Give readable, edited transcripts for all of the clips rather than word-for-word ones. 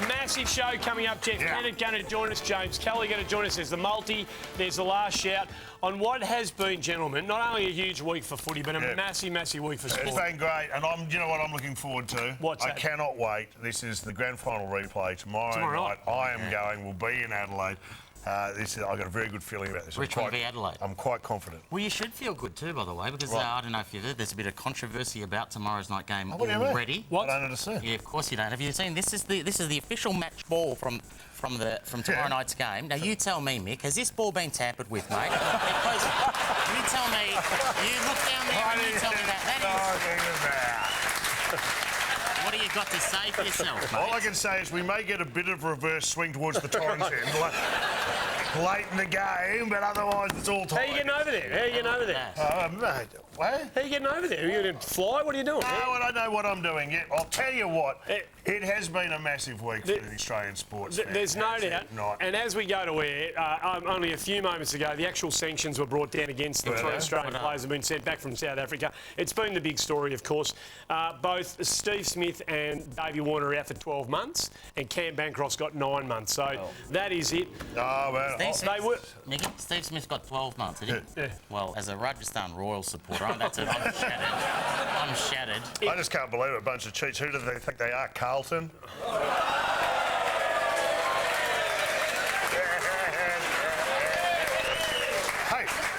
Massive show coming up. Jeff Kennett going to join us. James Kelly going to join us. There's the multi. There's the last shout on what has been, gentlemen, not only a huge week for footy, but a massive, massive week for sport. It's been great, and you know what I'm looking forward to? What's that? I cannot wait. This is the grand final replay tomorrow night. I am going. We'll be in Adelaide. I've got a very good feeling about this. Richmond v Adelaide. I'm quite confident. Well, you should feel good too, by the way, because I don't know if you've heard, there's a bit of controversy about tomorrow's night game already. What? I don't understand. Yeah, of course you don't. Have you seen? This is the official match ball from tomorrow night's game. Now you tell me, Mick, has this ball been tampered with, mate? Because you tell me. You look down there and you tell me that. What do you got to say for yourself, mate? All I can say is we may get a bit of a reverse swing towards the Torrens end late in the game, but otherwise it's all tight. How are you getting over there? How are you getting over there? Mate, what? How are you getting over there? Are you going to fly? What are you doing? No, I don't know what I'm doing yet. I'll tell you what, it has been a massive week for the Australian sports fans. There's no doubt. And as we go to air, only a few moments ago, the actual sanctions were brought down against the three Australian players have been sent back from South Africa. It's been the big story, of course. Both Steve Smith and Davey Warner are out for 12 months, and Cam Bancroft's got 9 months. So that is it. Oh, well. Steve Smith got 12 months, did he? Yeah. Well, as a Rajasthan Royals supporter, I'm shattered. I'm shattered. I just can't believe it. A bunch of cheats. Who do they think they are? Carlton?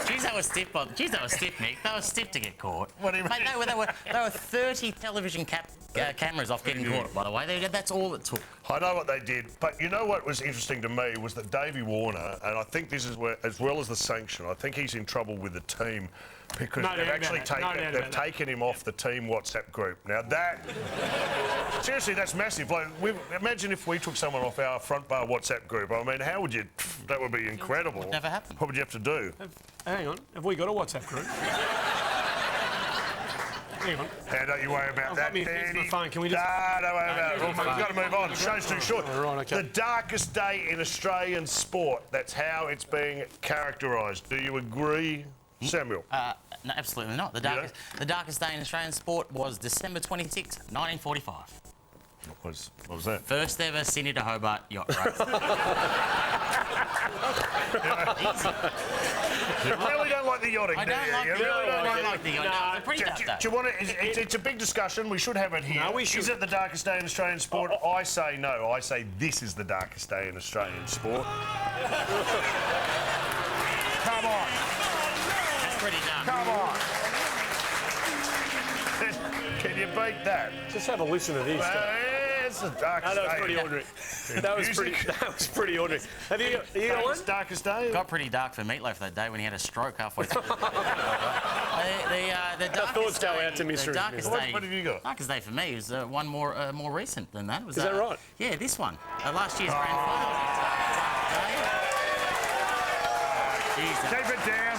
Geez, that was stiff, Nick. That was stiff to get caught. What do you mean? Mate, they were 30 television cameras off getting caught, by the way. That's all it took. I know what they did, but you know what was interesting to me was that Davey Warner, and I think this is where, as well as the sanction, I think he's in trouble with the team because they've actually taken him off the team WhatsApp group. Now that, seriously, that's massive. Like, imagine if we took someone off our front bar WhatsApp group. I mean, how would you? That would be incredible. It would never happen. What would you have to do? Hang on, have we got a WhatsApp group? Hang on. Don't you worry about that, Danny. Phone. Can we just... don't worry about it. We've got to move on. The show's too short. Right, okay. The darkest day in Australian sport. That's how it's being characterised. Do you agree, Samuel? No, absolutely not. The darkest day in Australian sport was December 26, 1945. What was that? First ever Sydney to Hobart yacht race. You really don't like the yachting, I don't like the yachting. No, it's a pretty dark day. Do you want to... It's a big discussion. We should have it here. No, we should. Is it the darkest day in Australian sport? I say no. I say this is the darkest day in Australian sport. Come on. That's pretty dark. Come on. Can you beat that? Just have a listen to this. It's the darkest day. That was pretty ordinary. That was pretty ordinary. Have you got one? Darkest day? It got pretty dark for Meatloaf that day when he had a stroke halfway through. The thoughts go out to Mr. What have you got? Darkest day for me was one more recent than that. Is that right? Yeah, this one. Last year's grand final. Keep it down.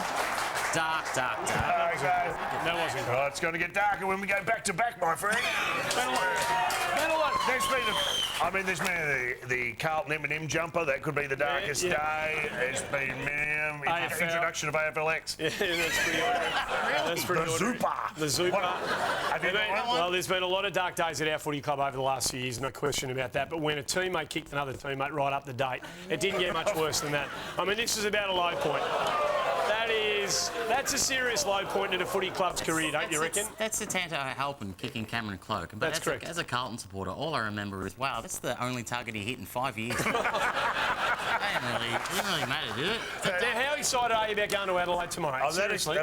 Dark. Okay. That wasn't good. Oh, it's going to get darker when we go back to back, my friend. There's been the Carlton M&M jumper. That could be the darkest day. There's been introduction of AFLX. Yeah, that's pretty ordinary. That's pretty ordinary. The Zupa. Well, there's been a lot of dark days at our footy club over the last few years, no question about that. But when a teammate kicked another teammate right up the date, it didn't get much worse than that. I mean, this is about a low point. That's a serious low point in a footy club's career, don't you reckon? That's Tatanto Halpin kicking Cameron Cloak. But that's correct. As a Carlton supporter, all I remember is, wow, that's the only target he hit in 5 years. It didn't really matter, did it? Now, how excited are you about going to Adelaide tomorrow? I'm that excited.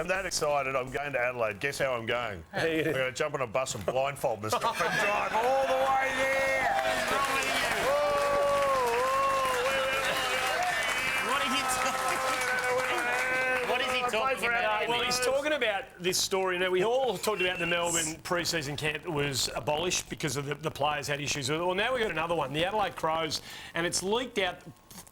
I'm going to Adelaide. Guess how I'm going? We're going to jump on a bus and blindfold myself and drive all the way there. What's wrong with you? What is he talking about? Well, he's talking about this story. Now, we all talked about the Melbourne pre-season camp that was abolished because of the players had issues with it. Well, now we've got another one, the Adelaide Crows, and it's leaked out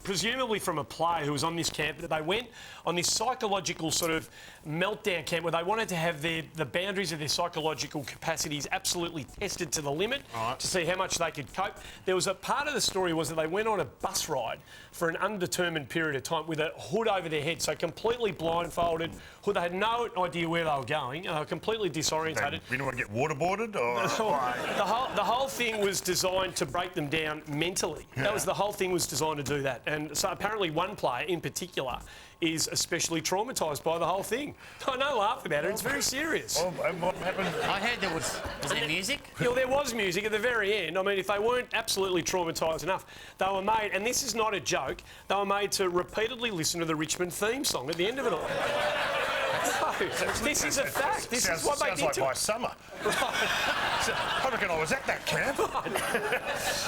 presumably from a player who was on this camp, that they went on this psychological sort of meltdown camp where they wanted to have the boundaries of their psychological capacities absolutely tested to the limit to see how much they could cope. There was a part of the story was that they went on a bus ride for an undetermined period of time with a hood over their head, so completely blindfolded. They had no idea where they were going, completely disorientated. Did anyone get waterboarded? Or the whole thing was designed to break them down mentally. Yeah. That was the whole thing was designed to do that. And so apparently one player in particular is especially traumatised by the whole thing. I know, laugh about it. It's very serious. Well, and what happened? I heard there was there music? Yeah, well, there was music at the very end. I mean, if they weren't absolutely traumatised enough, they were made, and this is not a joke, they were made to repeatedly listen to the Richmond theme song at the end of it all. No, this is a fact. This is what they did sounds like my summer. I reckon I was at that camp.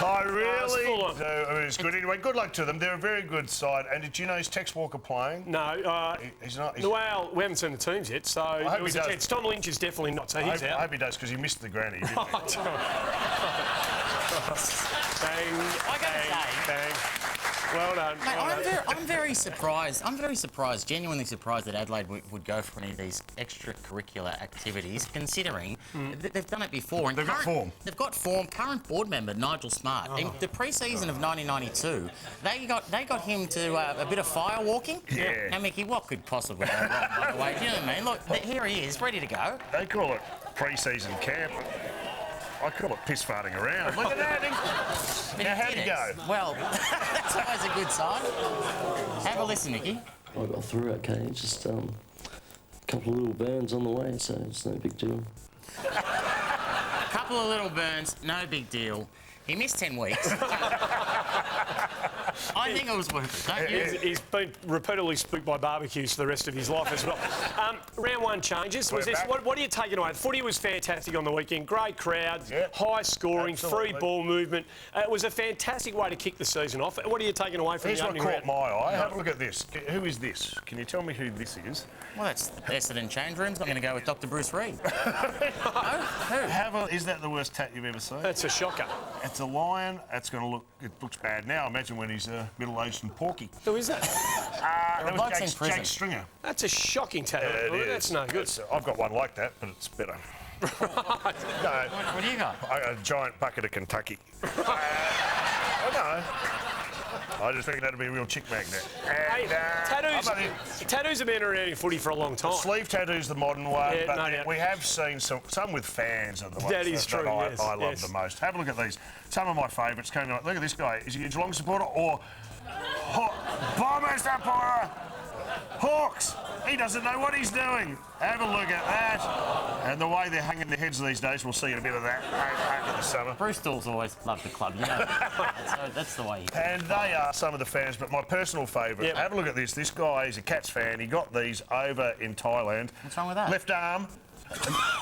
I really do. I mean, it's good. Anyway, good luck to them. They're a very good side. And did you know is Tex Walker playing? No. He's not. Well, we haven't seen the teams yet, so there was a chance. Tom Lynch is definitely not, so he's out. I hope he does, because he missed the granny, didn't he? Bang, I gotta say, bang. Well done. Mate, I'm very surprised. I'm very surprised, genuinely surprised that Adelaide would go for any of these extracurricular activities, considering that they've done it before. And They've got form. They've got form. Current board member Nigel Smart. In the pre-season of 1992, they got him to a bit of fire walking. Yeah. Now, Mickey, what could possibly go wrong, by the way? Do you know what I mean? Look, here he is, ready to go. They call it pre-season camp. I call it piss farting around. Look at that. Now, how'd he go? Well, that's always a good sign. Have a listen, Nicky. I got through okay, just a couple of little burns on the way, so it's no big deal. A couple of little burns, no big deal. He missed 10 weeks. I think it was worth it, don't you? He's been repeatedly spooked by barbecues for the rest of his life as well. Round one changes. What are you taking away? Footy was fantastic on the weekend. Great crowd, high scoring, free ball movement. It was a fantastic way to kick the season off. What are you taking away from the opening round? Here's what caught my eye. Have a look at this. Who is this? Can you tell me who this is? Well, that's Essendon change rooms. I'm going to go with Dr. Bruce Reid. No? Who? Is that the worst tat you've ever seen? That's a shocker. It's a lion. That's going to look. It looks bad now. Imagine when he's middle-aged and porky. Who is that? That was Jake Stringer. That's a shocking tattoo. That's no good. I've got one like that, but it's better. No, What do you got? I got a giant bucket of Kentucky. I just think that'd be a real chick magnet. And, tattoos have been around in footy for a long time. Sleeve tattoo's the modern one, but we have seen some with fans of the ones that is true. That I love the most. Have a look at these. Some of my favourites. Look at this guy. Is he a Geelong supporter or Bomber supporter? Hawks! He doesn't know what he's doing. Have a look at that. And the way they're hanging their heads these days, we'll see a bit of that over the summer. Bruce Dawes always loved the club, you know. So that's the way. And they are some of the fans, but my personal favourite. Have a look at this. This guy is a Cats fan. He got these over in Thailand. What's wrong with that? Left arm.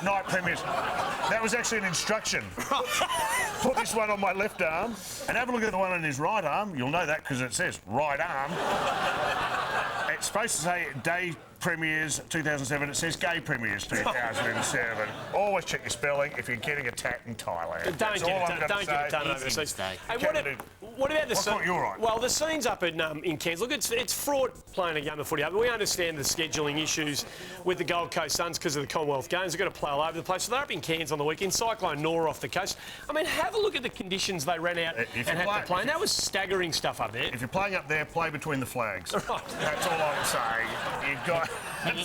Night premiers. That was actually an instruction. Put this one on my left arm and have a look at the one on his right arm. You'll know that because it says right arm. It's supposed to say day premiers 2007. It says gay premiers 2007. Always check your spelling if you're getting a tat in Thailand. Don't get it done overseas. Hey, what about the scene? You're right. Well, the scenes up in Cairns. Look, it's fraught playing a game of footy up. We understand the scheduling issues with the Gold Coast Suns because of the Commonwealth Games. They've got to play all over the place. So they're up in Cairns on the weekend. Cyclone Nora off the coast. I mean, have a look at the conditions they ran out and had to play. And that was staggering stuff up there. If you're playing up there, play between the flags. Right. That's all I'm saying. You've got. At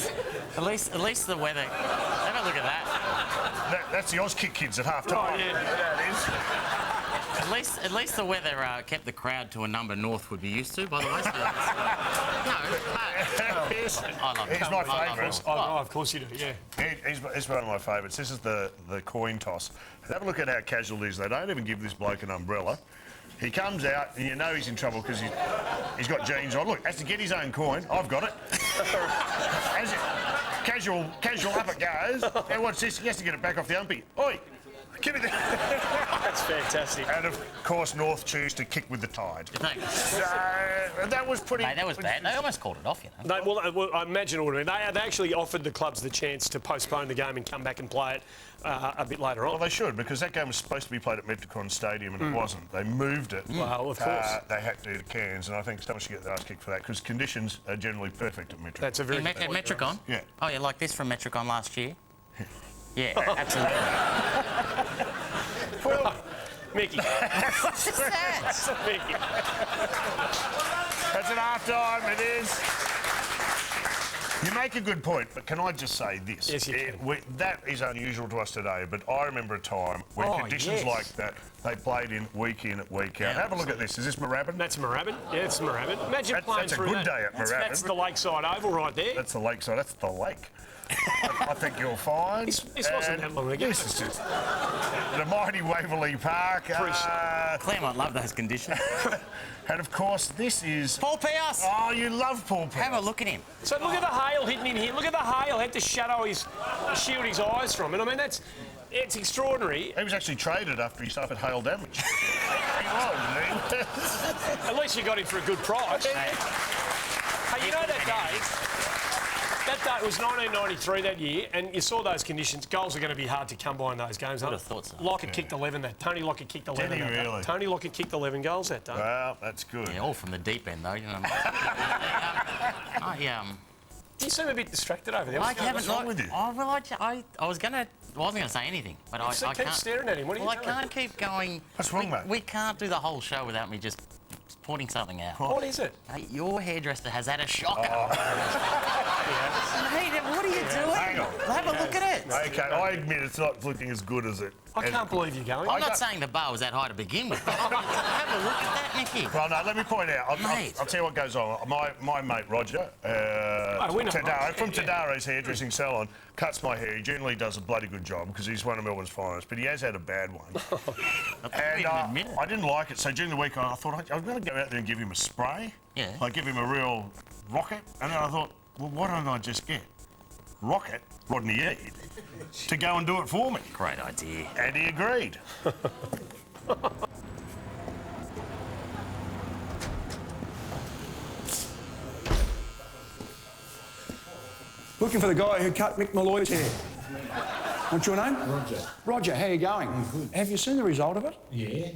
least the weather. Have a look at that. That's the Auskick kids at half time. Yeah. That is. At least the weather kept the crowd to a number North would be used to, by the way. So I love him. He's my favourite. Oh, of course you do, yeah. He's one of my favourites. This is the coin toss. Have a look at how casual it is. They don't even give this bloke an umbrella. He comes out, and you know he's in trouble because he's got jeans on. Look, has to get his own coin. I've got it. Casual up it goes. Now watch this. He has to get it back off the umpy. Oi, give me that. That's fantastic. And of course, North choose to kick with the tide. That was pretty. Mate, that was bad. They almost called it off, you know. No, well, I imagine it would have been. They actually offered the clubs the chance to postpone the game and come back and play it a bit later on. Well, they should, because that game was supposed to be played at Metricon Stadium and it wasn't. They moved it. Well, of course. They had to Cairns, and I think someone should get their ass kicked for that, because conditions are generally perfect at Metricon. That's a very At Metricon? Yeah. Oh, yeah, like this from Metricon last year? Yeah, absolutely. Well, Mickey. What's that? Mickey. That's an half time, it is. You make a good point, but can I just say this? Yes, you can. That is unusual to us today, but I remember a time when conditions like that, they played in, week out. Yeah, Have a look at this. Is this Moorabbin? That's Moorabbin. Yeah, it's Moorabbin. Imagine playing that's a through good that. day at Moorabbin. That's the Lakeside Oval right there. That's the lakeside. That's the lake. I think you're fine. This wasn't that long ago. This is just the mighty Waverley Park. Claremont love those conditions. And of course, this is Paul Pierce. Oh, you love Paul Pierce. Have a look at him. So look at the hail hitting in here. Look at the hail. Had to shield his eyes from it. I mean, it's extraordinary. He was actually traded after he suffered hail damage. He was. At least you got him for a good price. Hey, you know that day? That day, it was 1993 that year, and you saw those conditions. Goals are going to be hard to come by in those games. I would have thought so. Lockett kicked 11 that. Tony Lockett kicked 11 Did he that really? day. Tony Lockett kicked 11 goals that day. Well, that's good. Yeah, all from the deep end, though. You know. You seem a bit distracted over there. I haven't. What's wrong with you? Oh, well, I wasn't going to say anything, but I keep can't. staring at him. What are you Well, I doing? can't keep going. What's wrong, mate? We can't do the whole show without me just pointing something out. What is it? Mate, your hairdresser has had a shocker. Yeah. Mate, what are you doing? Hang on. Have a look at it. Okay, I admit it's not looking as good as it. I can't believe you're going. I'm not saying the bar was that high to begin with. Have a look at that, Nicky. Well, no, let me point out. Mate. I'll tell you what goes on. My mate Roger, we know from Tadaro's hairdressing salon, cuts my hair. He generally does a bloody good job because he's one of Melbourne's finest, but he has had a bad one. And I didn't like it, so during the week I thought I was going to go out there and give him a spray. Yeah. Like give him a real rocket. And then I thought, well, why don't I just get Rocket, Rodney Eade, to go and do it for me? Great idea. And he agreed. Looking for the guy who cut Mick Malloy's hair. What's your name? Roger. Roger, how you going? Have you seen the result of it? Yeah.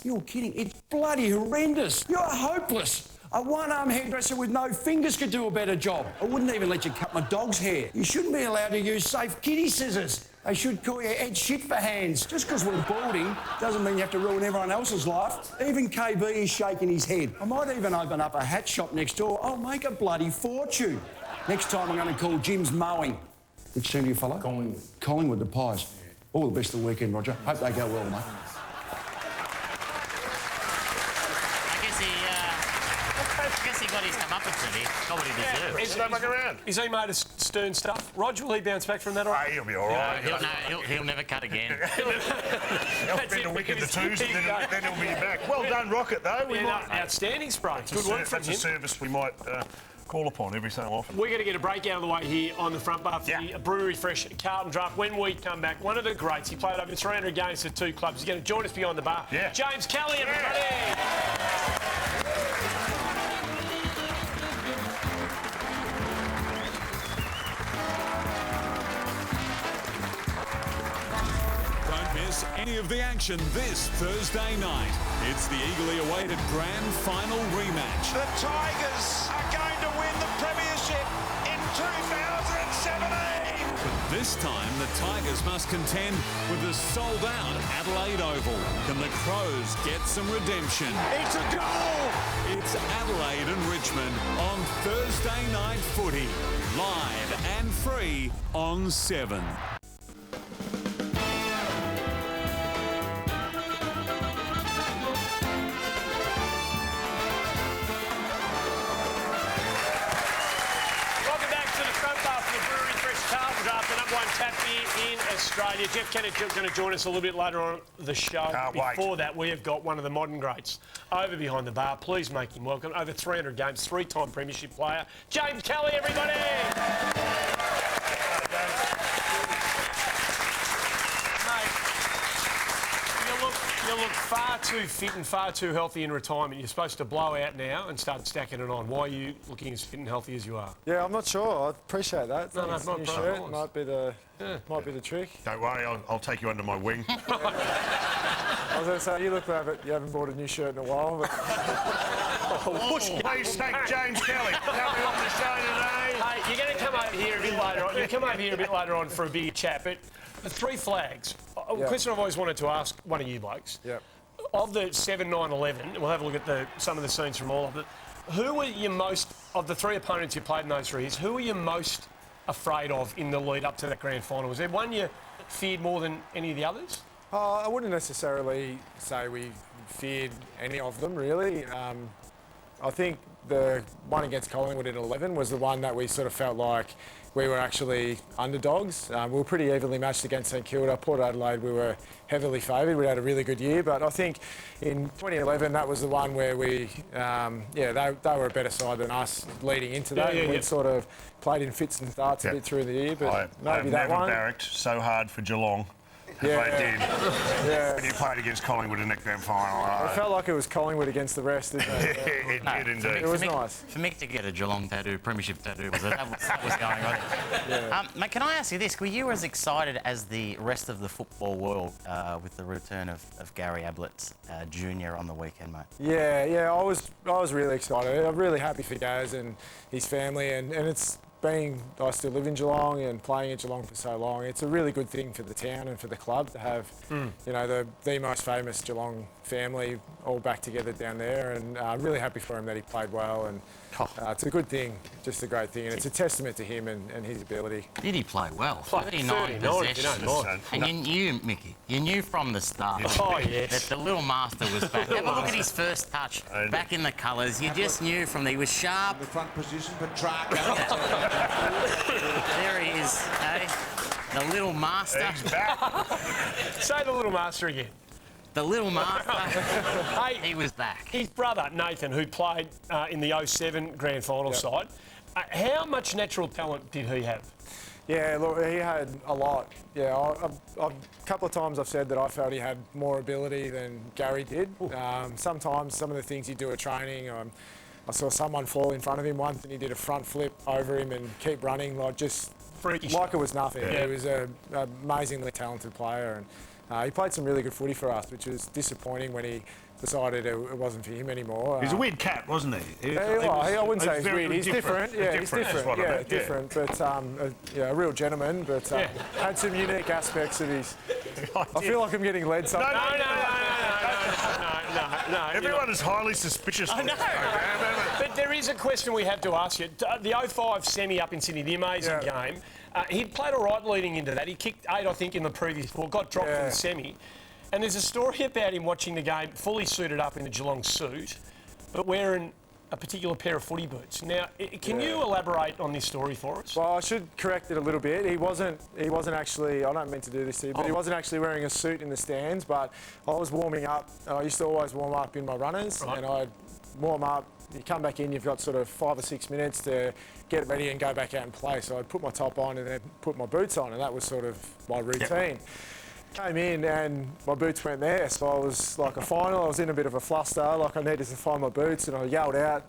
You're kidding. It's bloody horrendous. You're hopeless. A one-arm hairdresser with no fingers could do a better job. I wouldn't even let you cut my dog's hair. You shouldn't be allowed to use safe kitty scissors. They should call you Ed Shit for hands. Just because we're balding doesn't mean you have to ruin everyone else's life. Even KB is shaking his head. I might even open up a hat shop next door. I'll make a bloody fortune. Next time I'm going to call Jim's Mowing. Which team do you follow? Collingwood. Collingwood, the Pies. Yeah. All the best of the weekend, Roger. Hope they go well, mate. I guess he got his comeuppance in here. Got what he deserved. He's no muck around. Is he made of stern stuff? Rog, will he bounce back from that? Hey, he'll be all right. He'll never cut again. He'll spend a week in the twos and then he'll be back. Well done, Rocket, though. Outstanding spray. Good work from That's a him. service we might call upon every so often. We're going to get a break out of the way here on the front bar for the Brewery Fresh Carlton draft. When we come back, one of the greats, he played over 300 games for two clubs. He's going to join us behind the bar. Yeah. James Kelly, everybody. Don't miss any of the action this Thursday night. It's the eagerly awaited grand final rematch. The Tigers are going to win the premiership in 2017. But this time, the Tigers must contend with the sold-out Adelaide Oval. Can the Crows get some redemption? It's a goal. It's Adelaide and Richmond on Thursday Night Footy. Live and free on 7. Tap beer in Australia. Jeff Kennett going to join us a little bit later on the show. Before that, we have got one of the modern greats over behind the bar. Please make him welcome. Over 300 games, three-time premiership player, James Kelly, everybody! Mate, you look You look far too fit and far too healthy in retirement. You're supposed to blow out now and start stacking it on. Why are you looking as fit and healthy as you are? Yeah, I'm not sure. I appreciate that. No, it's not new shirt might be the trick. Don't worry, I'll take you under my wing. I was going to say, you look like you haven't bought a new shirt in a while. But... Please thank James Kelly for coming on the show today. Hey, you're going to come over here a bit later on. You come over here a bit later on for a big chat, but the 3 flags. A question I've always wanted to ask one of you blokes. Yep. Of the 7, 9, 11, and we'll have a look at some of the scenes from all of it. Who were you most, of the 3 opponents you played in those 3 years, who were you most afraid of in the lead up to that grand final? Was there one you feared more than any of the others? I wouldn't necessarily say we feared any of them, really. I think the one against Collingwood in 11 was the one that we sort of felt like we were actually underdogs. We were pretty evenly matched against St Kilda. Port Adelaide, we were heavily favoured. We had a really good year, but I think in 2011 that was the one where we, they were a better side than us leading into that. We'd sort of played in fits and starts a bit through the year, but maybe that one. I've never barracked so hard for Geelong. Yeah. They did. Yeah. When you played against Collingwood in that grand final. It felt like it was Collingwood against the rest, didn't it? It did indeed. It was nice. For Mick to get a Geelong tattoo, premiership tattoo, that was going on. Yeah. Mate, can I ask you this? Were you as excited as the rest of the football world with the return of Gary Ablett Jr. on the weekend, mate? Yeah, I was really excited. I'm really happy for Gaz and his family, and it's I still live in Geelong and playing in Geelong for so long, it's a really good thing for the town and for the club to have, the most famous Geelong family all back together down there, and I'm really happy for him that he played well, and it's a good thing, just a great thing, and it's a testament to him and his ability. Did he play well? 39 possessions. And you knew, Mickey, you knew from the start that the little master was back. Have a look at his first touch, back in the colours. You just knew from he was sharp. The front position for Track. There he is, eh? The little master. He's back. Say the little master again. The little master. Hey, he was back. His brother, Nathan, who played in the 07 grand final side, how much natural talent did he have? Yeah, look, he had a lot. Yeah, a couple of times I've said that I felt he had more ability than Gary did. Sometimes some of the things he'd do at training, I saw someone fall in front of him once and he did a front flip over him and keep running, just freaky like it was nothing. Yeah. He was an amazingly talented player, and he played some really good footy for us, which was disappointing when he decided it wasn't for him anymore. He's a weird cat, wasn't he? I wouldn't say he's weird. He's different. Yeah, he's different. Different. But a real gentleman. But had some unique aspects of his. I feel like I'm getting led somewhere. No. Everyone is highly suspicious. I know. But there is a question we have to ask you. The 05 semi up in Sydney, the amazing game. He'd played all right leading into that. He kicked 8, I think, in the previous 4, got dropped in the semi. And there's a story about him watching the game fully suited up in the Geelong suit, but wearing a particular pair of footy boots. Now, can you elaborate on this story for us? Well, I should correct it a little bit. He wasn't actually, I don't mean to do this here, but he wasn't actually wearing a suit in the stands, but I was warming up. I used to always warm up in my runners, and I'd warm up. You come back in, you've got sort of 5 or 6 minutes to get ready and go back out and play. So I'd put my top on and then put my boots on, and that was sort of my routine. Came in and my boots weren't there, so I was like a final. I was in a bit of a fluster, like I needed to find my boots, and I yelled out,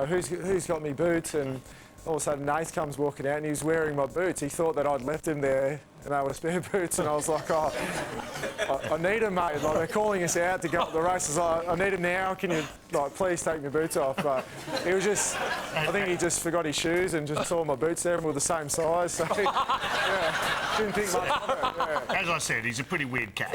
who's got me boots? And all of a sudden Nath comes walking out and he was wearing my boots. He thought that I'd left him there and they were spare boots, and I was like, I need them, mate. Like, they're calling us out to go up the races. I need them now. Can you, please take my boots off? But he was just, I think he just forgot his shoes and just saw my boots there and we were the same size. So, didn't think much of it. As I said, he's a pretty weird cat.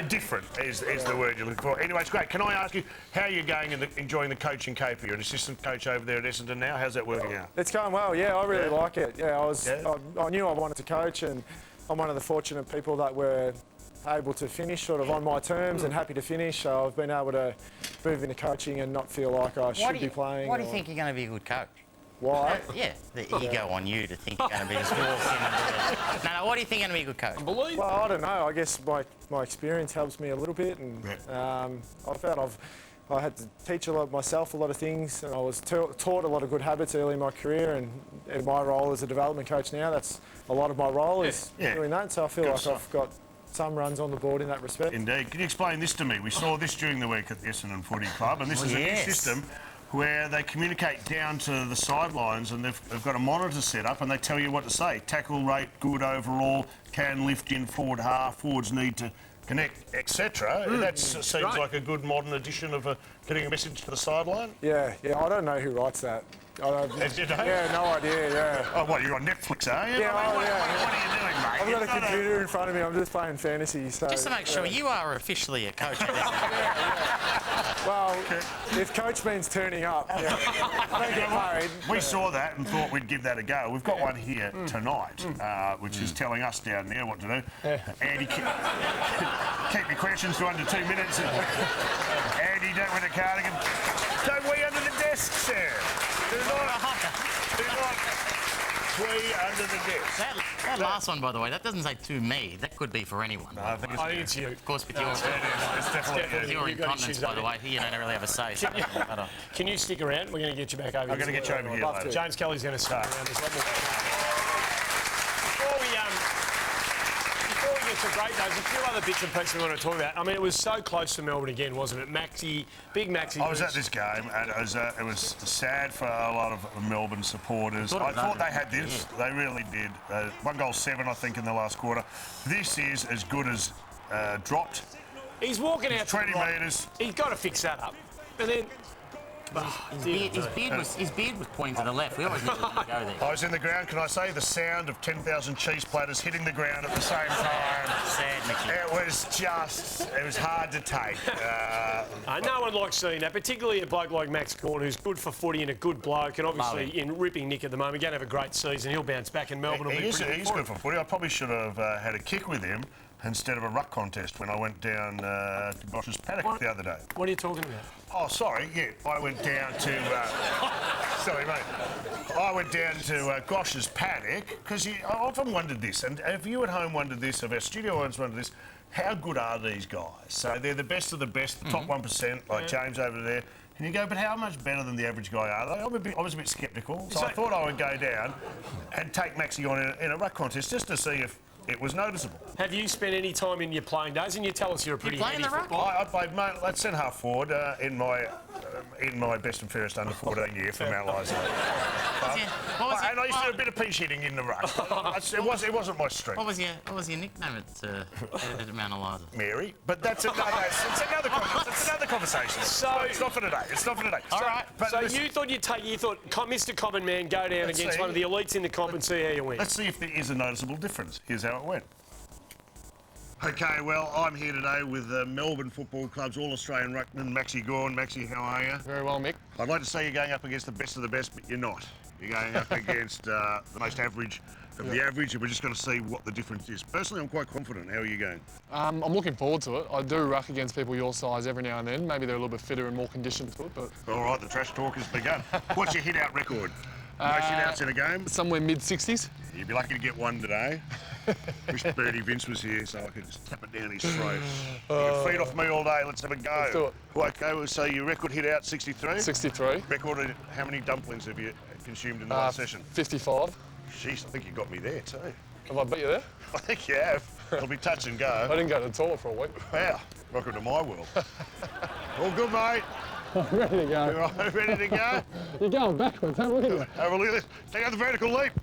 Different is the word you're looking for. Anyway, it's great. Can I ask you, how are you going and enjoying the coaching caper? You're an assistant coach over there at Essendon now. How's that working out? It's going well, I really like it. I knew I wanted to coach, and I'm one of the fortunate people that were able to finish sort of on my terms and happy to finish. So I've been able to move into coaching and not feel like I should be playing. Why do you think you're going to be a good coach? Why? The ego on you to think you're going to be just walking into No, why do you think you're going to be a good coach? Well, I don't know. I guess my experience helps me a little bit, and I felt I had to teach myself a lot of things, and I was taught a lot of good habits early in my career, and in my role as a development coach now, that's a lot of my role is doing that. So I feel like I've got some runs on the board in that respect. Indeed. Can you explain this to me? We saw this during the week at the Essendon Footy Club, and this is a new system where they communicate down to the sidelines, and they've got a monitor set up, and they tell you what to say. Tackle rate, good overall, can lift in forward half, forwards need to connect, etc. That seems like a good modern edition of getting a message to the sideline. Yeah, I don't know who writes that. Yeah, no idea, yeah. Oh, what, you're on Netflix, are you? Yeah, What are you doing, mate? I've got a computer in front of me, I'm just playing fantasy, so... Just to make sure, you are officially a coach at this point. Well, if coach means turning up, I don't get paid. We saw that and thought we'd give that a go. We've got one here tonight, which is telling us down there what to do. Andy, keep your questions to under 2 minutes. Andy, don't win a cardigan. Don't wee under the desk, sir. Do not wee under the desk. That last one, by the way, that doesn't say to me. That could be for anyone. No, I think it's you. Of course, with your, it's definitely your incontinence, by the way, you don't really have a say. So Can you stick around? We're going to get you back over here. I'm going to get you over here later. James Kelly's going to stick around. There's a lot more. Before we get to break, there's a few other bits and pieces we want to talk about. I mean, it was so close to Melbourne again, wasn't it? Big Maxi. I was at this game, and it was sad for a lot of Melbourne supporters. I thought they had this. They really did. 1 goal 7, I think, in the last quarter. This is as good as dropped. He's walking out 20 metres. He's got to fix that up. And then... His beard was pointing to the left. We always knew he was going to go there. I was in the ground. Can I say the sound of 10,000 cheese platters hitting the ground at the same time? Sad, Mickey. It was hard to take. No one likes seeing that, particularly a bloke like Max Gawn, who's good for footy and a good bloke, and obviously in ripping nick at the moment. Going to have a great season. He'll bounce back, and Melbourne will be pretty good. He's good for footy. I probably should have had a kick with him instead of a ruck contest when I went down to Gosh's paddock the other day. What are you talking about? Oh, sorry. Yeah, I went down to... sorry, mate. I went down to Gosh's paddock because I often wondered this, and have you at home wondered this, have our studio owners wondered this, how good are these guys? So they're the best of the best, the top 1%, like James over there. And you go, but how much better than the average guy are they? I was a bit sceptical, so I thought I would go down and take Maxi on in a ruck contest just to see if it was noticeable. Have you spent any time in your playing days? And you tell us you're a pretty handy footballer. I played at centre half forward in my best and fairest under 14 year for Mount Liza. And I used to do a bit of pinch hitting in the ruck. It wasn't my strength. What was your nickname at Mount Eliza? Mary. But that's another conversation. So it's not for today. All right. So you thought Mr. Common Man, go down against one of the elites in the comp and see how you win. Let's see if there is a noticeable difference. Here's how it went. Okay, well, I'm here today with Melbourne Football Club's All-Australian ruckman, Maxi Gawn. Maxi, how are you? Very well, Mick. I'd like to say you're going up against the best of the best, but you're not. You're going up against the most average of the average, and we're just going to see what the difference is. Personally, I'm quite confident. How are you going? I'm looking forward to it. I do ruck against people your size every now and then. Maybe they're a little bit fitter and more conditioned to it, but... All right, the trash talk has begun. What's your hit-out record? Most hit-outs in a game? Somewhere mid-60s. You'd be lucky to get one today. Wish Birdie Vince was here so I could just tap it down his throat. You can feed off me all day. Let's have a go. Let's do it. Okay, so your record hit-out, 63? 63. Record, how many dumplings have you consumed in the last session? 55. Jeez, I think you got me there too. Have I beat you there? I think you have. It'll be touch and go. I didn't go to the toilet for a week. Wow, welcome to my world. All good, mate. I'm ready to go. You all right, ready to go? You're going backwards, have a look at you. Have a look at this. Take out the vertical leap.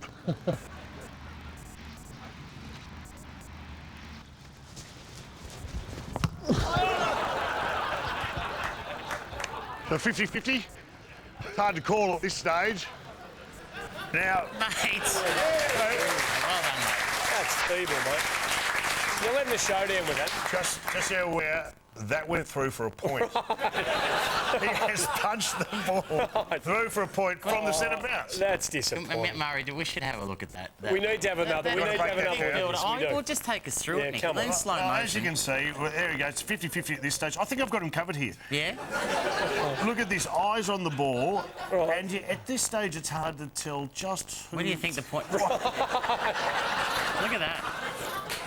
So 50-50. Hard to call at this stage. Now... Mate. Well done, mate. That's feeble, mate. You're letting the show down with that. Just so you're aware, that went through for a point. He has punched the ball through for a point from the centre bounce. That's disappointing. Murray, we should have a look at that. We need to have another. We need to have another. We'll just take us through it, Nick. Come on. Slow motion. As you can see, there we go. It's 50-50 at this stage. I think I've got him covered here. Yeah? Look at this, eyes on the ball. And at this stage, it's hard to tell just who... Where do you think the point... Look at that.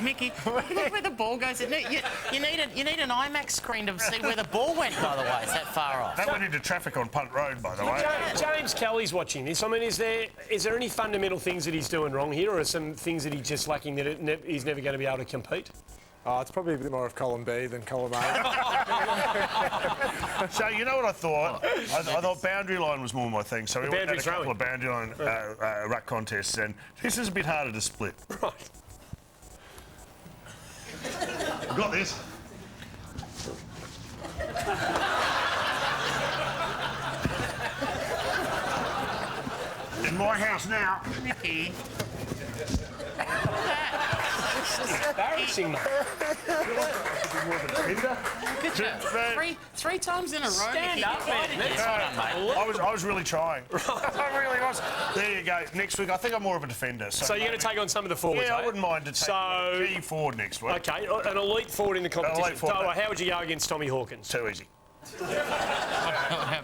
Mickey, look where the ball goes. You need an IMAX screen to see where the ball went, by the way. It's that far off. That went into traffic on Punt Road, by the way. James Kelly's watching this. I mean, is there any fundamental things that he's doing wrong here, or are some things that he's just lacking that he's never going to be able to compete? Oh, it's probably a bit more of column B than column A. So, you know what I thought? I thought boundary line was more my thing. So we went had a couple of boundary line ruck contests, and this is a bit harder to split. Right. I've got this. In my house now. Mickey. Embarrassing, mate. Good job. Three times in a row. Stand up, man. I was really trying. I really was. There you go. Next week, I think I'm more of a defender. So you're going to take on some of the forwards, Yeah, eh? I wouldn't mind to take G forward next week. Okay, an elite forward in the competition. Elite forward. So, how would you go against Tommy Hawkins? Too easy.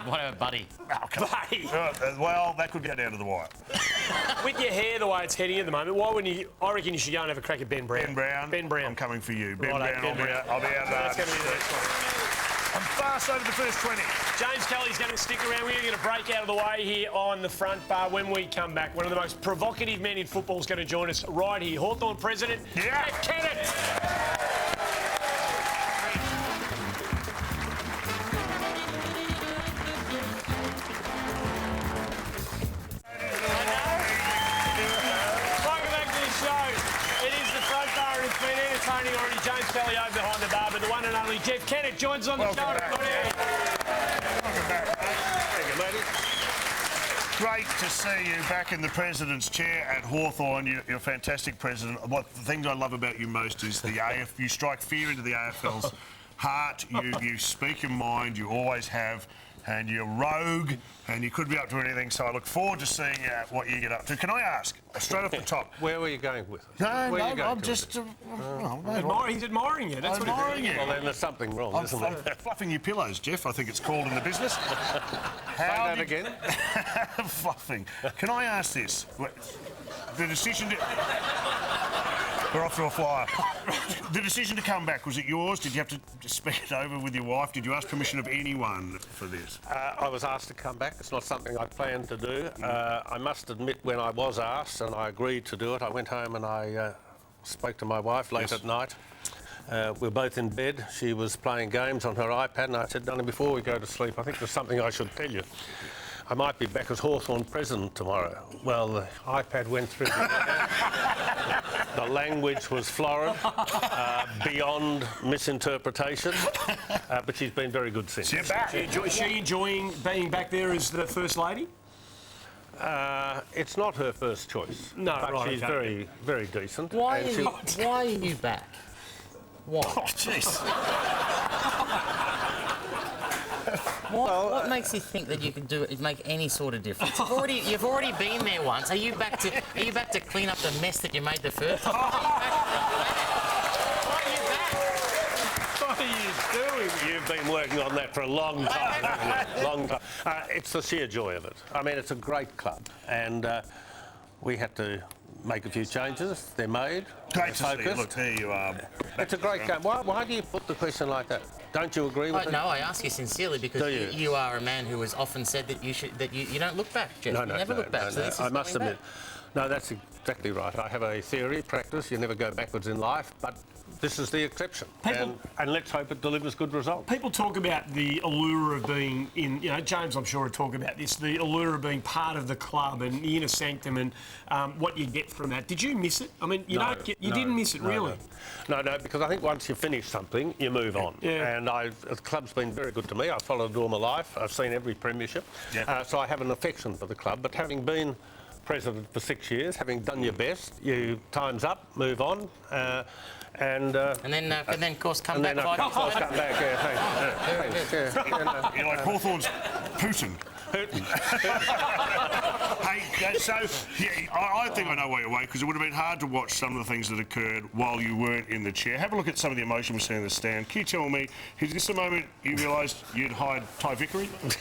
What about Buddy? Oh, Buddy. Well, that could go down to the wire. With your hair the way it's heading at the moment, why wouldn't you? I reckon you should go and have a crack at Ben Brown. Ben Brown. Ben Brown. I'm coming for you. Ben Righto, Brown. I'll be out. That's going to be the next one. I'm fast over the first 20. James Kelly's going to stick around. We're going to break out of the way here on the front bar when we come back. One of the most provocative men in football is going to join us right here. Hawthorn president, Kennett. Entertaining already. James Kelly over behind the bar, but the one and only Jeff Kennett joins on the show. Welcome back. Thank you, lady. Great to see you back in the President's chair at Hawthorn. You're a fantastic president. The things I love about you most is the you strike fear into the AFL's heart. You speak your mind. You always have. And you're rogue, and you could be up to anything, so I look forward to seeing what you get up to. Can I ask, straight off the top... Where were you going with it? No, I'm just... He's admiring you, that's what he's doing. Well, then there's something wrong, isn't there? I'm fluffing your pillows, Jeff, I think it's called in the business. Say that again? Fluffing. Can I ask this? The decision to... We're off to a flyer. The decision to come back, was it yours? Did you have to speak it over with your wife? Did you ask permission of anyone for this? I was asked to come back. It's not something I planned to do. I must admit, when I was asked and I agreed to do it, I went home and I spoke to my wife late at night. We were both in bed. She was playing games on her iPad, and I said, "Darling, before we go to sleep, I think there's something I should tell you. I might be back as Hawthorn president tomorrow." Well, the iPad went through. The language was florid, beyond misinterpretation, but she's been very good since. She's back. Is she enjoying being back there as the First Lady? It's not her first choice. No, but right, she's very, very decent. Why are you back? Why? Oh, jeez. What makes you think that you can make any sort of difference? You've already been there once. Are you back to clean up the mess that you made the first time? Why are you back? What are you doing? You've been working on that for a long time, haven't you? Long time. It's the sheer joy of it. I mean, it's a great club, and we had to make a few changes. They're made. Great to see you. Look, here you are. It's a great game. Why do you put the question like that? Don't you agree with it? No, I ask you sincerely because you are a man who has often said that you don't look back, Jeff. You never look back. So I must admit. No, that's exactly right. I have a theory, practice. You never go backwards in life, but this is the exception. And let's hope it delivers good results. People talk about the allure of being in, James, I'm sure, will talk about this, the allure of being part of the club and the inner sanctum and what you get from that. Did you miss it? I mean, you didn't miss it, really? No, because I think once you finish something, you move on. Yeah. And the club's been very good to me. I've followed it all my life. I've seen every premiership. Yeah. So I have an affection for the club. But having been president for 6 years, having done your best, time's up, move on. And then, of course, come back. Come back. Thanks. You're like Hawthorn's Putin. Hey, so I think I know why you're away, because it would have been hard to watch some of the things that occurred while you weren't in the chair. Have a look at some of the emotion we're seeing in the stand. Can you tell me, is this the moment you realised you'd hired Ty Vickery? Is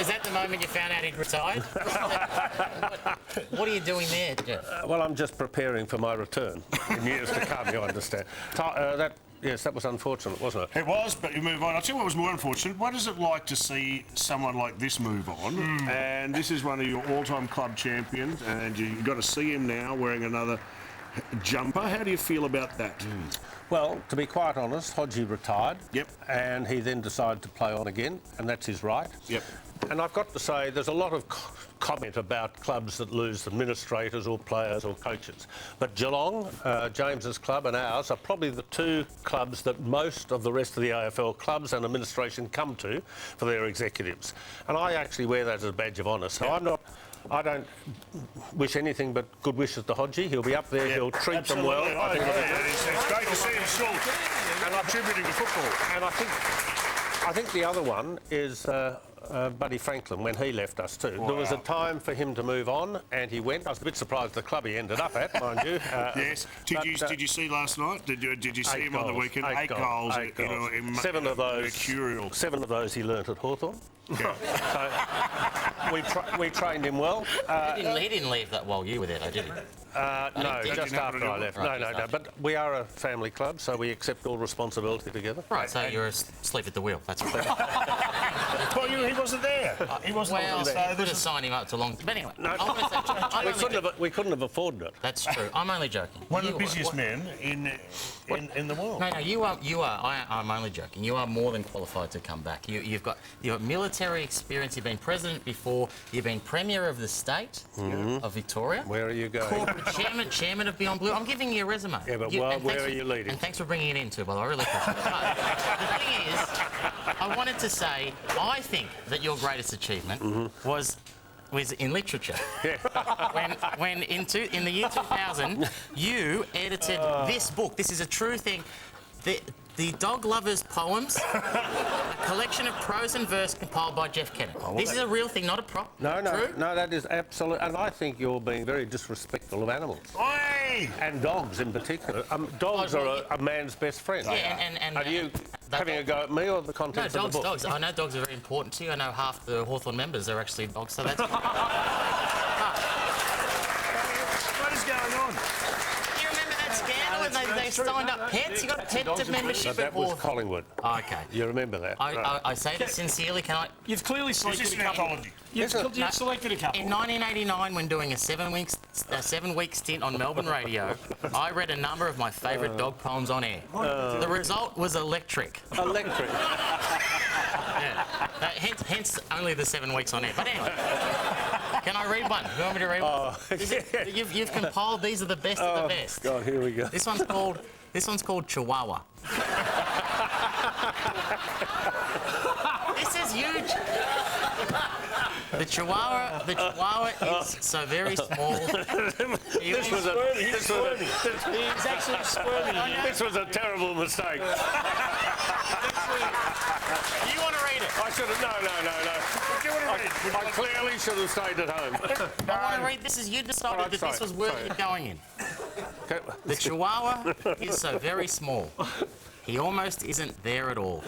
that the moment you found out he'd retired? What are you doing there, Jeff? Well, I'm just preparing for my return in years to come, you understand. Yes, that was unfortunate, wasn't it? It was, but you move on. I'll tell you what was more unfortunate. What is it like to see someone like this move on? And this is one of your all-time club champions, and you've got to see him now wearing another jumper. How do you feel about that? Well, to be quite honest, Hodgie retired. Yep. And he then decided to play on again, and that's his right. Yep. And I've got to say, there's a lot of comment about clubs that lose administrators or players or coaches. But Geelong, James's club, and ours are probably the two clubs that most of the rest of the AFL clubs and administration come to for their executives. And I actually wear that as a badge of honour. So I don't wish anything but good wishes to Hodgie. He'll be up there, he'll treat them well. I think it's great to see him still and contributing to football. And I think the other one is Buddy Franklin, when he left us too. Wow. There was a time for him to move on, and he went. I was a bit surprised the club he ended up at, mind you. Yes. Did you see last night? Did you see him on the weekend? Eight goals. Seven of those he learnt at Hawthorn. Yeah. So we trained him well. He didn't leave that while you were there, though, did he? No, just after I left. No. But we are a family club, so we accept all responsibility together. Right, so you're asleep at the wheel. That's right. Well, he wasn't there. He wasn't there. So you could have signed him up to long... But anyway, we couldn't have afforded it. That's true. I'm only joking. One of the busiest men in the world. No, you are. I'm only joking. You are more than qualified to come back. You've got military experience. You've been president before. You've been premier of the state of Victoria. Where are you going? Corporate chairman of Beyond Blue. I'm giving you a resume. Yeah, but where are you leading? And thanks for bringing it in too, by the way. I really appreciate it. But the thing is, I wanted to say, I think that your greatest achievement was in literature. Yeah. when in the year 2000, you edited this book. This is a true thing. The Dog Lover's Poems, a collection of prose and verse compiled by Jeff Kennett. This is a real thing, not a prop. No, that is absolute. And I think you're being very disrespectful of animals. Oi! And dogs in particular. Dogs are a man's best friend. Yeah, and are you having a go at me or the contents of the book? Dogs. I know dogs are very important to you. I know half the Hawthorn members are actually dogs, so that's... What is going on? They signed up pets. You got a pet membership that was Collingwood. Oh, okay. You remember that? I say this sincerely. Can I? You've clearly selected a couple. You've selected a couple. In 1989, when doing a seven-week stint on Melbourne radio, I read a number of my favourite dog poems on air. The result was electric. Electric. Yeah. Hence only the 7 weeks on air. But anyway. Can I read one? You want me to read one? You've compiled these are the best of the best. God, here we go. This one's called Chihuahua. This is huge. The Chihuahua is so very small. He's actually squirming. This was a terrible mistake. You want to read it? I should have. No. I clearly should have stayed at home. I want to read. You decided that this was worth going in. The Chihuahua is so very small. He almost isn't there at all.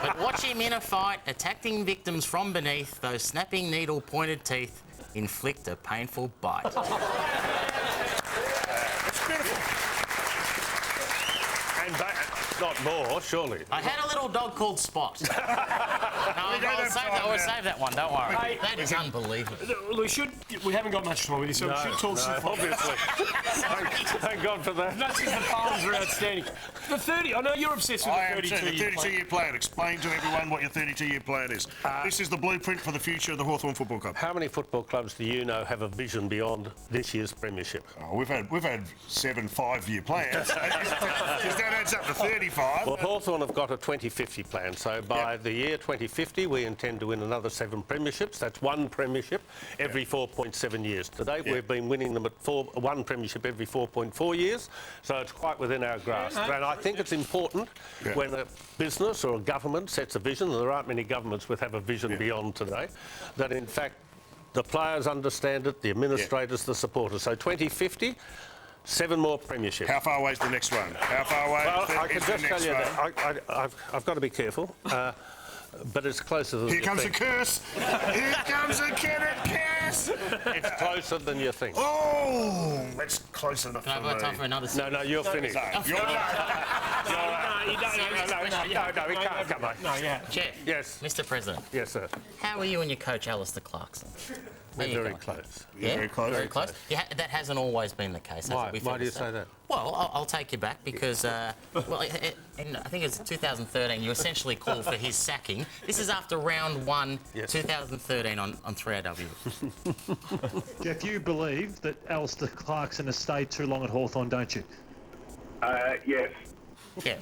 But watch him in a fight, attacking victims from beneath. Those snapping needle-pointed teeth inflict a painful bite. It's beautiful. And not more, surely. I had a little dog called Spot. I'll save that one, don't worry. That is unbelievable. We haven't got much time with you, so we should talk some obviously. Thank God for that. That's because the poems are outstanding. The 30, I know you're obsessed with the 32-year plan. Explain to everyone what your 32-year plan is. This is the blueprint for the future of the Hawthorn Football Club. How many football clubs do you know have a vision beyond this year's premiership? Oh, we've had 7 5-year plans. That adds up to 35. Well, Hawthorn have got a 2050 plan, so by the year 2050 we intend to win another 7 premierships. That's 1 premiership every 4.7 years. Today we've been winning them at 1 premiership every 4.4 years, so it's quite within our grasp. And I think it's important when a business or a government sets a vision, and there aren't many governments that have a vision beyond today, that in fact the players understand it, the administrators, the supporters. So 2050, 7 more premierships. How far away is the next one? How far away I can just tell you that I've got to be careful, but it's closer than Here comes a curse. Here comes a Kennett curse. It's closer than you think. Oh, that's close enough for me. Can I have time for another? No, you're finished. You're No, we can't. Come on. No, yeah. Jeff. Yes. Mr. President. Yes, sir. How are you and your coach, Alistair Clarkson? We're very close. Yeah, very close. Very close. Yeah, that hasn't always been the case. Why do you say that? Well, I'll take you back because, I think it's 2013, you essentially called for his sacking. This is after round 1, 2013 on 3AW. Jeff, you believe that Alistair Clarkson has stayed too long at Hawthorn, don't you? Yes. Yeah.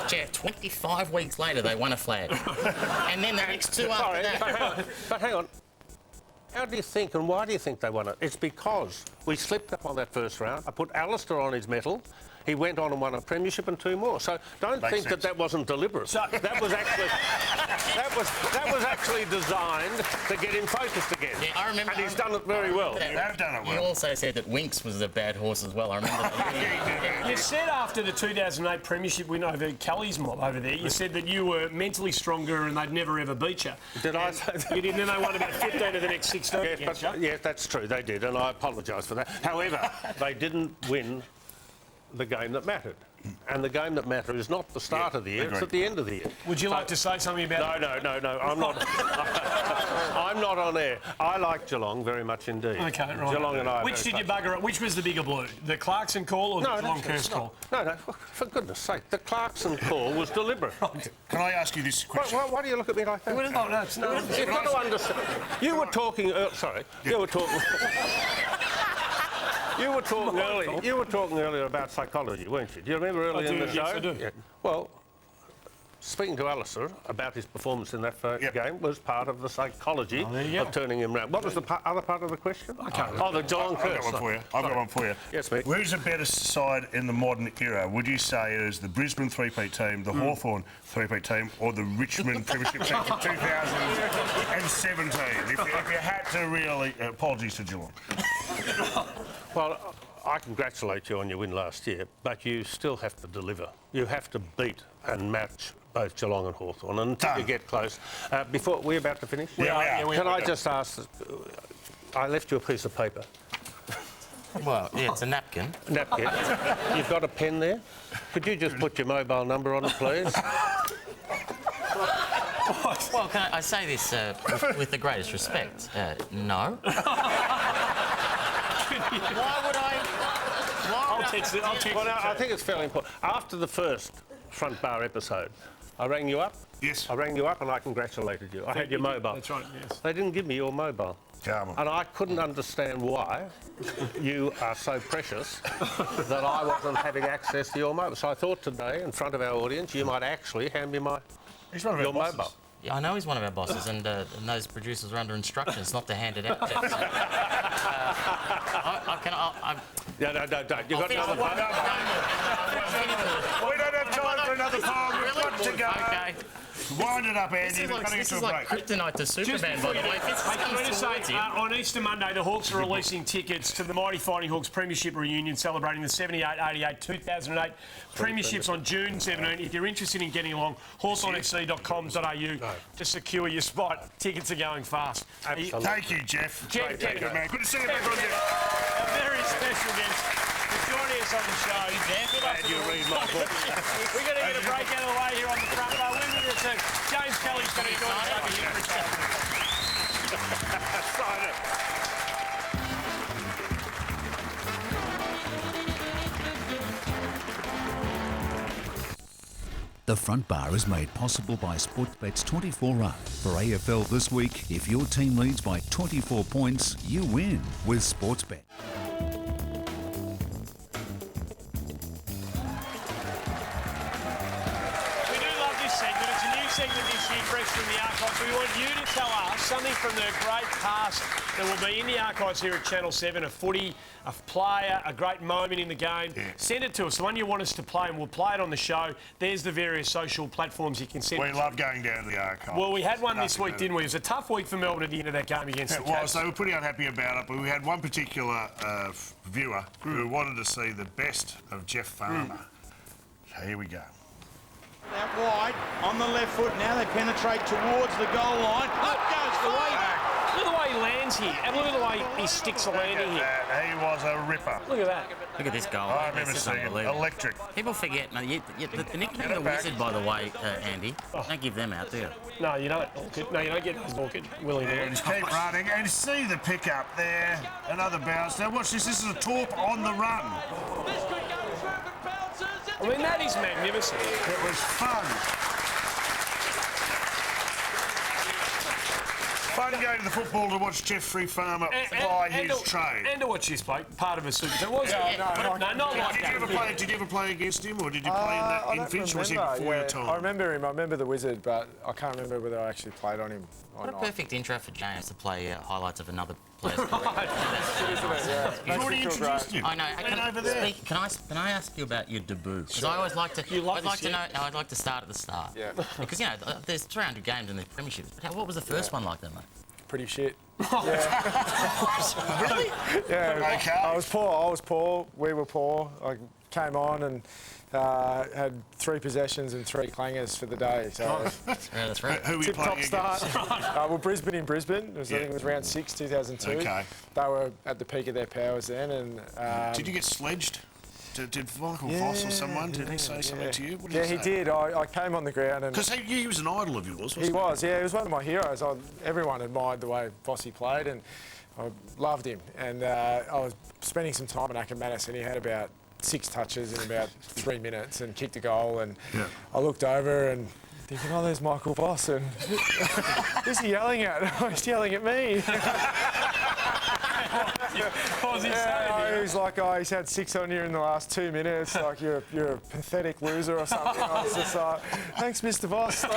Jeff, 25 weeks later, they won a flag. And then the next 2 after that. But hang on. How do you think and why do you think they won it? It's because we slipped up on that first round. I put Alistair on his mettle. He went on and won a premiership and 2 more. So don't think that wasn't deliberate. That was actually designed to get him focused again. Yeah, I remember. And he's done it very well. They've done it well. You also said that Winks was a bad horse as well. I remember that. You said after the 2008 premiership win over Kelly's mob over there, you said that you were mentally stronger and they'd never ever beat you. Did I say that? You did, and then they won about 15 of the next 16 against you. Yes, that's true. They did, and I apologise for that. However, they didn't win the game that mattered. And the game that mattered is not the start of the year, it's at the end of the year. Would you like to say something about No, I'm not. I'm not on air. I like Geelong very much indeed. Okay, right. Geelong and I. Which did you bugger up? Which was the bigger blue? The Clarkson call or the Geelong Curse call? No, for goodness sake, the Clarkson call was deliberate. Can I ask you this question? Why do you look at me like that? Oh, no, it's not. You've got to understand. You were talking. You were talking. You were talking earlier about psychology, weren't you? Do you remember earlier in the show? Yes, I do. Yeah. Well, speaking to Alistair about his performance in that game was part of the psychology of turning him round. What was the other part of the question? I can't the Geelong Curse. I've got one for you. Yes, mate. Who's a better side in the modern era? Would you say it is the Brisbane three-peat team, the Hawthorn three-peat team, or the Richmond Premiership team from 2017? If you had to really... apologies to Geelong. Well, I congratulate you on your win last year, but you still have to deliver. You have to beat and match both Geelong and Hawthorn until you get close. Before we're about to finish. Can I just ask? I left you a piece of paper. Well, yeah, it's a napkin. Napkin. You've got a pen there. Could you just put your mobile number on it, please? Well, can I say this with the greatest respect? No. Why would I? I'll text it. Well, I think it's fairly important. After the first front bar episode, I rang you up. Yes. I rang you up and I congratulated you. I had your mobile. That's right, yes. They didn't give me your mobile. And I couldn't understand why you are so precious that I wasn't having access to your mobile. So I thought today, in front of our audience, you might actually hand me your mobile. Yeah, I know he's one of our bosses, and those producers are under instructions not to hand it out. No, don't. You've got another phone? We don't have time for another phone. We've got to go. Okay. Wind it up, Andy. This is like kryptonite to Superman, by the way. I'm going to say, on Easter Monday, the Hawks are releasing tickets to the Mighty Fighting Hawks Premiership reunion celebrating the 78, 88, 2008 Premierships on June 17. If you're interested in getting along, hawthornfc.com.au to secure your spot. Tickets are going fast. Absolutely. Thank you, Jeff. Jeff, good man. Good to see you back on, Jeff. A very special guest. Joining us on the show, Jeff. Glad you read my book. We're going to get a break out of the way here on the front row. When we return, James Kelly's going to join us over here for a chat. The Front Bar is made possible by Sportsbet's 24 Up. For AFL this week, if your team leads by 24 points, you win with Sportsbet. Segment this year, fresh from the archives. We want you to tell us something from the great past that will be in the archives here at Channel 7, a footy, a player, a great moment in the game. Yeah. Send it to us, the one you want us to play, and we'll play it on the show. There's the various social platforms you can send it to. We love going down to the archives. Well, we had one this week, didn't we? It was a tough week for Melbourne at the end of that game against the Cats. They were pretty unhappy about it, but we had one particular viewer who wanted to see the best of Jeff Farmer. So here we go. Out wide, on the left foot, now they penetrate towards the goal line. Up goes the way back. Look at the way he lands here, and look at the way he sticks the landing here. He was a ripper. Look at that. Look at this goal. I remember seeing it. Electric. People forget. No, the nickname the Wizard, by the way, Andy. Don't give them out, do you? No, you don't. No, you don't get those orchid. And just keep running and see the pickup there. Another bounce. Now watch this. This is a torp on the run. I mean, that is magnificent. It was fun. Fun going to the football to watch Jeffrey Farmer ply his trade. And to watch this bloke, part of a super. It was not like that. Did you ever play against him, or did you play in that in Finch, or was he before your time? I remember him. I remember the Wizard, but I can't remember whether I actually played on him or not. not. What a perfect intro for James to play highlights of another player's career. You've already introduced him. I know. Can I ask you about your debut? Because I always like to. I'd like to know. No, I'd like to start at the start. Yeah. Because there's 300 games in the premiership. What was the first one like then, mate? Pretty shit. Really? Yeah. Okay. I was poor. We were poor. I came on and had 3 possessions and 3 clangers for the day. So that's right. Who were you playing top start. Well, Brisbane in Brisbane. I think it was round 6, 2002. Okay. They were at the peak of their powers then. And did you get sledged? Did Michael Voss or someone, did he say something to you? What did he did. I came on the ground and... Because he was an idol of yours, wasn't he? He was, yeah. He was one of my heroes. Everyone admired the way Vossy played and I loved him. And I was spending some time in Ackermanis and he had about 6 touches in about 3 minutes and kicked a goal. And I looked over and thinking, oh, there's Michael Voss. And who's he yelling at? Oh, he's yelling at me. What was he saying? He's like, oh, he's had 6 on you in the last 2 minutes. Like, you're a pathetic loser or something. I was just like, thanks, Mr. Voss. So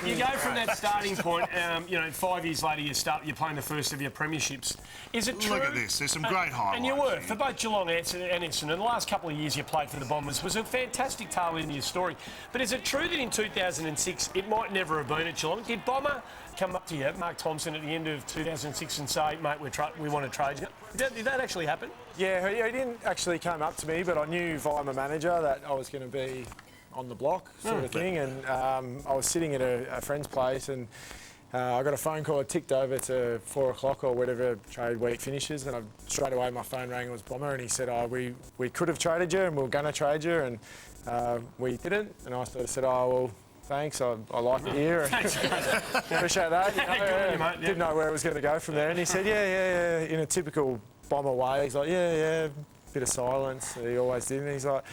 you go from that starting point. 5 years later, you're playing the first of your premierships. Is it true? Look at this. There's some great highlights. And you were for both Geelong and Essendon. In the last couple of years, you played for the Bombers. Was a fantastic tale in your story. But is it true that in 2006 it might never have been at Geelong? Did Bomber come up to you, Mark Thompson, at the end of 2006 and say, mate, we want to trade you? Did that actually happen? Yeah, he didn't actually come up to me, but I knew via my manager that I was going to be on the block sort of thing. And I was sitting at a friend's place and I got a phone call. It ticked over to 4 o'clock or whatever trade week finishes, and straight away my phone rang. It was Bomber, and he said, oh, we could have traded you and we were going to trade you, and we didn't. And I sort of said, oh, well, thanks, I like it here. Appreciate that. Didn't know where it was going to go from there. And he said, yeah, in a typical Bomber way. He's like, yeah, bit of silence. He always did. And he's like,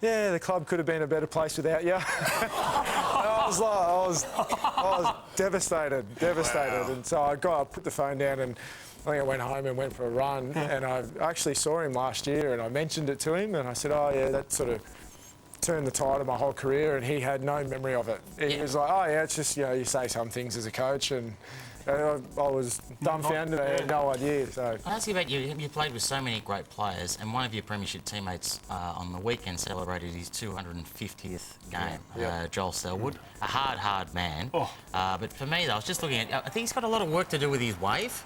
yeah, the club could have been a better place without you. I was devastated. Wow. And so I put the phone down and I think I went home and went for a run. And I actually saw him last year and I mentioned it to him and I said, oh, yeah, that sort of turned the tide of my whole career, and he had no memory of it. He was like, oh, yeah, it's just, you say some things as a coach, and I was dumbfounded. I had no idea. So I'll ask you about you played with so many great players, and one of your premiership teammates on the weekend celebrated his 250th game, Joel Selwood. A hard man. But for me, though, I was just looking at, I think he's got a lot of work to do with his wave.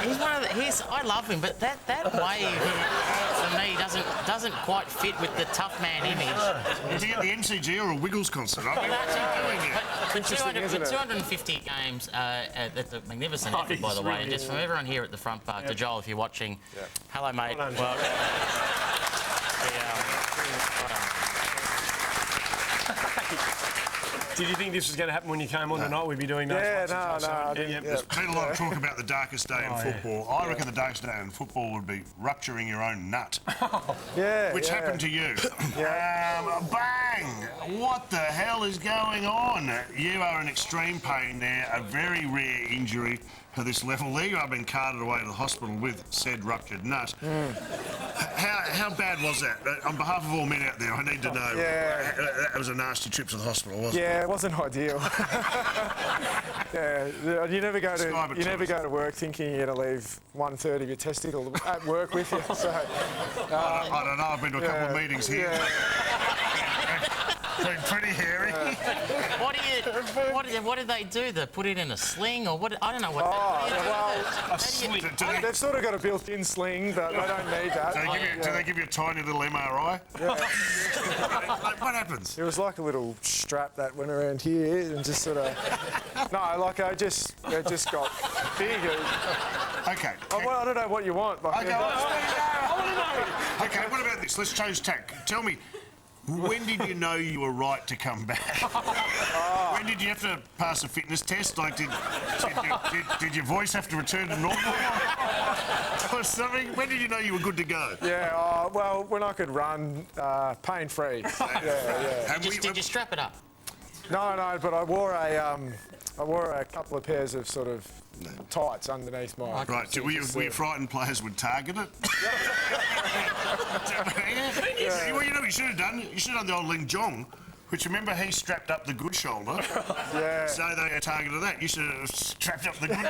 He's one of the, I love him, but that wave for me doesn't quite fit with the tough man image. Is he at the MCG or a Wiggles concert? I mean, but 250 games at the magnificent effort, by the way, and just from everyone here at the front bar to Joel, if you're watching, hello, mate. Well, Did you think this was going to happen when you came on tonight? We'd be doing those. No. There's been a lot of talk about the darkest day in football. I reckon the darkest day in football would be rupturing your own nut. Which happened to you. Bang! What the hell is going on? You are in extreme pain there, a very rare injury to this level there. You have been carted away to the hospital with said ruptured nut. How bad was that? On behalf of all men out there, I need to know. That was a nasty trip to the hospital, wasn't it? Yeah, it wasn't ideal. You never go to work thinking you're going to leave 1/3 of your testicle at work with you. So I don't know. I've been to a couple of meetings here. Been pretty hairy. What did they do? They put it in a sling or what? I don't know what. A sling. They've sort of got a built-in sling, but they don't need that. Do they give you a tiny little MRI? Yeah. What happens? It was like a little strap that went around here and just sort of... No, like it just got big. Okay. I don't know what you want. Like, Okay, what about this? Let's change tack. Tell me, when did you know you were right to come back? When did you have to pass a fitness test? Like, did your voice have to return to normal? Or something? When did you know you were good to go? Yeah, well, when I could run pain-free. Yeah. Did you strap it up? No, but I wore a couple of pairs of sort of tights underneath my... Right, were you frightened players would target it? Well, you know what you should have done? You should have done the old Ling Jong, which, remember, he strapped up the good shoulder. Yeah. So they targeted that. You should have strapped up the good one.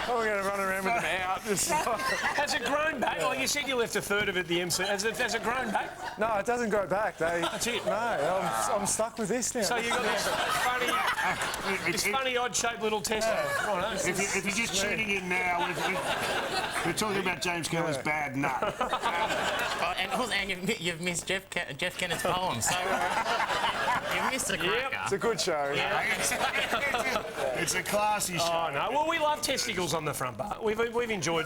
I'm going to run around with them out. Has it grown back? Like you said, you left a third of it at the MC. Has it grown back? No, it doesn't grow back. That's it. No, I'm stuck with this now. So you got this funny, odd-shaped little test. If you're just tuning in now, we're talking about James Kelly's bad nut. And you've missed Jeff Kennett's poem, so you've missed a cracker. It's a good show. Yeah. It's a classy show. Oh, no. Well, we love testicles on the front bar. We've enjoyed...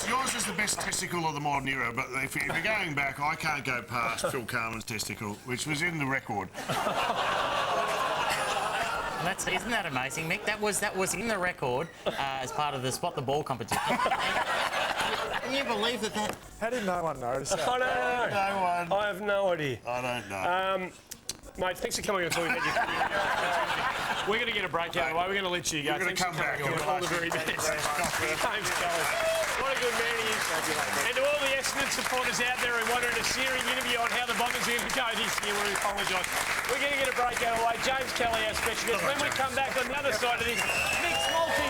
Yours is the best testicle of the modern era, but if you're going back, I can't go past Phil Carman's testicle, which was in the record. Isn't that amazing, Mick? That was in the record as part of the Spot the Ball competition. Can you believe that? How did no one notice that? I don't know. No one. I have no idea. I don't know. Mate, thanks for coming on and talking about your... We're going to get a break out of the way. We're going to let you go. You're going to come back. All the very best. James Kelly. What a good man he is. And to all the Essendon supporters out there who wanted a searing interview on how the Bombers are going to go this year, we apologise. We're going to get a break out of the way. James Kelly, our special guest. When we come back on the other side of this, mixed multi...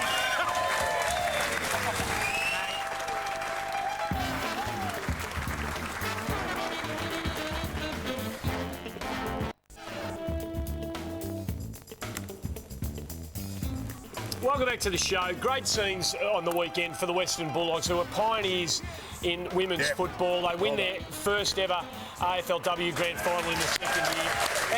Welcome back to the show. Great scenes on the weekend for the Western Bulldogs, who are pioneers in women's football. They win their first ever AFLW Grand Final in the second year.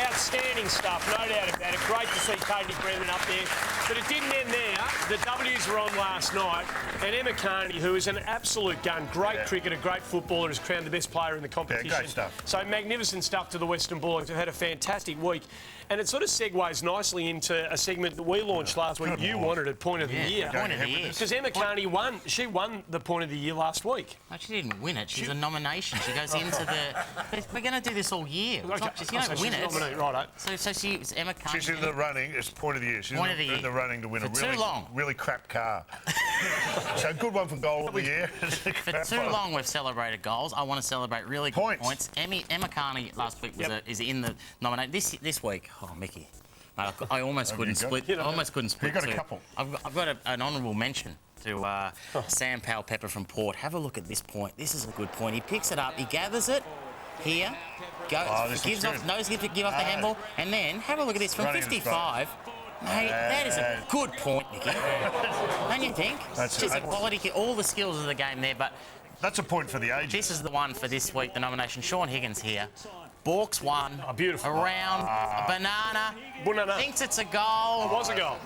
Outstanding stuff, no doubt about it. Great to see Katie Brennan up there. But it didn't end there. The W's were on last night, and Emma Carney, who is an absolute gun, great cricketer, great footballer, is crowned the best player in the competition. Yeah, great stuff. So magnificent stuff to the Western Bulldogs. They've had a fantastic week. And it sort of segues nicely into a segment that we launched last week. You wanted it, Point of the Year. Point of the Year. Because Emma Carney won. She won the Point of the Year last week. No, she didn't win it. She's a nomination. She goes into the... We're going to do this all year. It's not just, you don't win it. Right. So she's Emma Carney. She's in the running. It's Point of the Year. She's in the running to win a really crap car. So good one for goal of the year. For too long we've celebrated goals. I want to celebrate really good points. Emma Carney last week is in the nomination. This week, oh, Mickey. I almost couldn't split. I almost couldn't split. You've got a couple. I've got an honourable mention to Sam Powell-Pepper from Port. Have a look at this point. This is a good point. He picks it up. He gathers it here. Gives off the handball, and then have a look at this from 55. Mate, that is a good point, Nicky. Don't you think? It's just a quality, all the skills of the game there, but... That's a point for the ages. This is the one for this week, the nomination. Sean Higgins here. Borks won. Beautiful. Around. Banana. Thinks it's a goal. It was a goal.